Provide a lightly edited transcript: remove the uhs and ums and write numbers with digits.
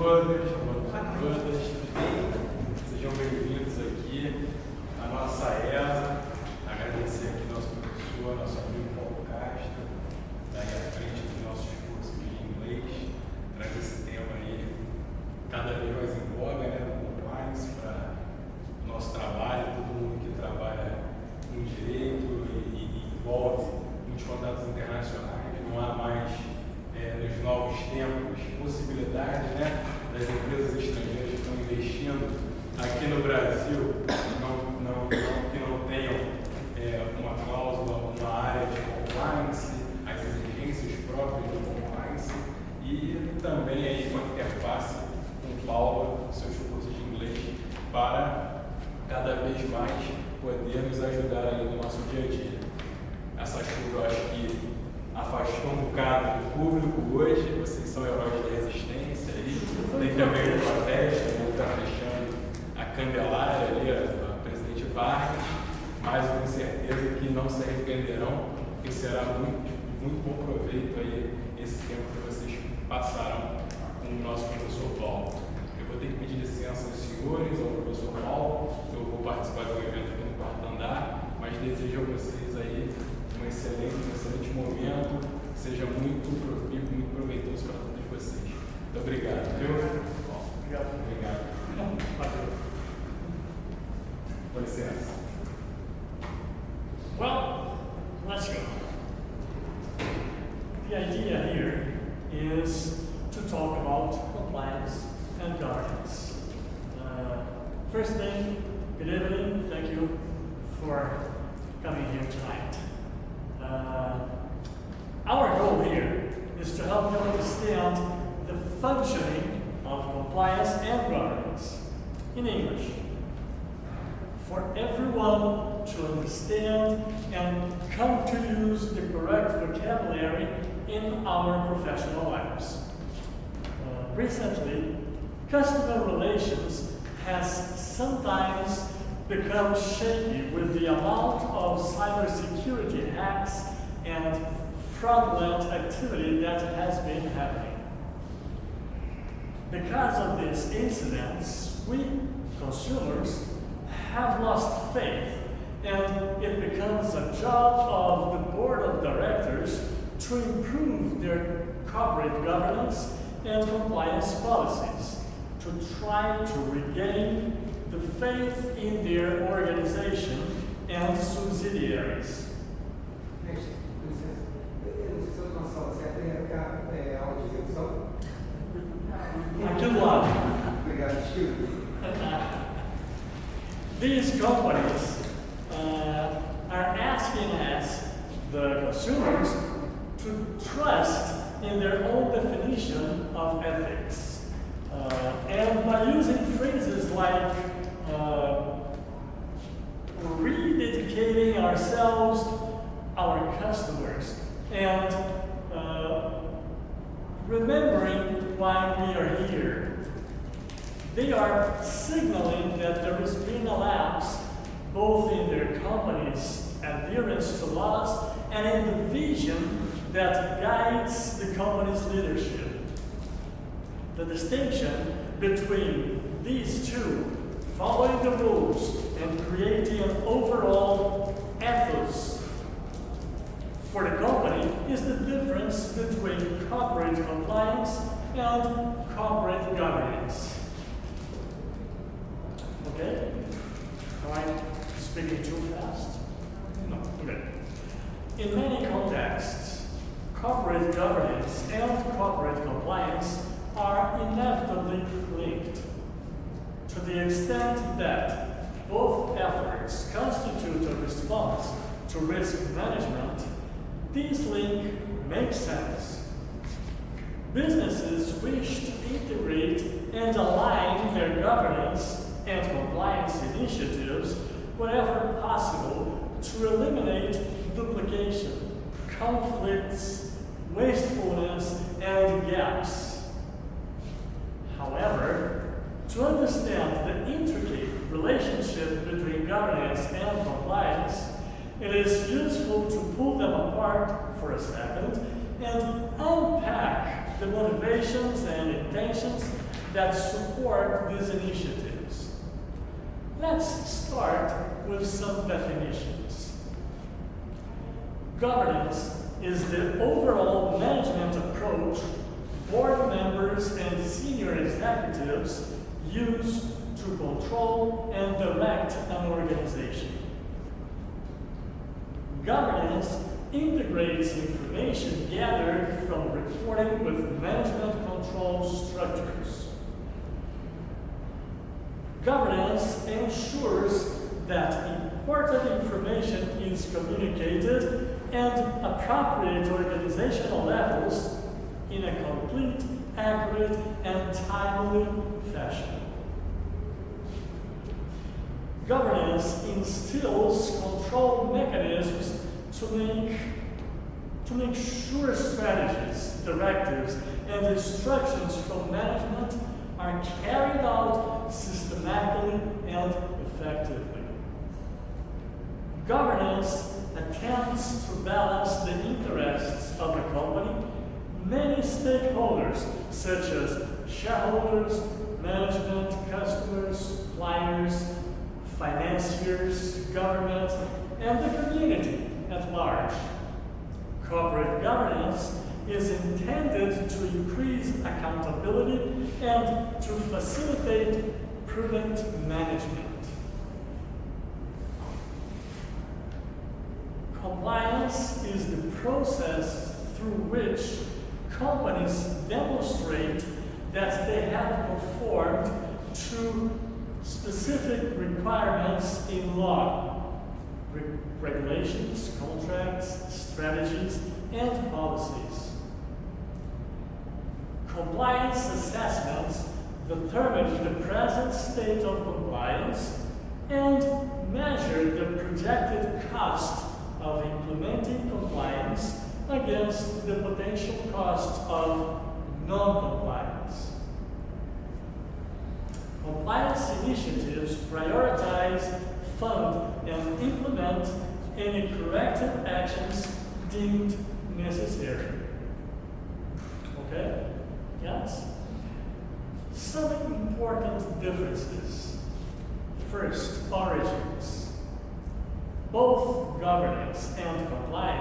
todos, boa noite a todas. Sejam bem-vindos aqui à nossa ESA. Agradecer aqui nosso professor, nosso amigo Paulo Castro, daí à frente dos nossos cursos de inglês, traz esse tema aí cada vez mais em voga, né, do compliance para o nosso trabalho, todo mundo que trabalha com direito e envolve muitos contatos internacionais. Não há mais, nos novos tempos, possibilidade, né, das empresas estrangeiras que estão investindo aqui no Brasil que não tenham uma cláusula, uma área de compliance, as exigências próprias do compliance e também aí uma interface com Paulo, seus cursos de inglês, para cada vez mais poder nos ajudar aí no nosso dia a dia. Essa chuva eu acho que afastou um bocado do público hoje, vocês são heróis da resistência aí, tem também o protesto, que está fechando a Candelária ali, a presidente Vargas, mas com certeza que não se arrependerão, porque será muito bom proveito aí esse tempo que vocês passarão com o nosso professor Paulo. Eu vou ter que pedir licença aos senhores, ao professor Paulo, eu vou participar do evento aqui no quarto andar, mas desejo a vocês aí um excelente momento, que seja muito profícuo, muito proveitoso para todos vocês. Muito obrigado. Obrigado. Com licença. Well, let's go. The idea here is to talk about compliance and governance. First thing, good evening. Thank you for coming here tonight. Our goal here is to help you understand the functioning of compliance and governance in English, for everyone to understand and come to use the correct vocabulary in our professional lives. Recently, customer relations has sometimes become shaky with the amount of cybersecurity hacks and fraudulent activity that has been happening. Because of these incidents, we, consumers, have lost faith, and it becomes a job of the board of directors to improve their corporate governance and compliance policies, to try to regain the faith in their organization and subsidiaries. These companies are asking us, the consumers, to trust in their own definition of ethics. And by using phrases like rededicating ourselves, our customers, and remembering why we are here, they are signaling that there has been a lapse both in their company's adherence to laws and in the vision that guides the company's leadership. The distinction between these two, following the rules and creating an overall ethos for the company, is the difference between corporate compliance and corporate governance. Okay? Am I speaking too fast? No. Okay. In many contexts, corporate governance and corporate compliance are inevitably linked, to the extent that both efforts constitute a response to risk management. This link makes sense. Businesses wish to integrate and align their governance and compliance initiatives wherever possible to eliminate duplication, conflicts, wastefulness, and gaps. However, to understand the intricate relationship between governance and compliance, it is useful to pull them apart for a second and unpack the motivations and intentions that support these initiatives. Let's start with some definitions. Governance is the overall management approach board members and senior executives use to control and direct an organization. Governance integrates information gathered from reporting with management control structures. Governance ensures that important information is communicated at appropriate organizational levels in a complete, accurate, and timely fashion. Governance instills control mechanisms to make sure strategies, directives, and instructions from management are carried out systematically and effectively. Governance attempts to balance the interests of a company, many stakeholders, such as shareholders, management, customers, suppliers, financiers, government, and the community at large. Corporate governance is intended to increase accountability and to facilitate prudent management. Compliance is the process through which companies demonstrate that they have conformed to specific requirements in law, regulations, contracts, strategies, and policies. Compliance assessments determine the present state of compliance and measure the projected cost of implementing compliance against the potential cost of non-compliance. Compliance initiatives prioritize, fund, and implement any corrective actions deemed necessary. Okay? Yes? Some important differences. First, origins. Both governance and compliance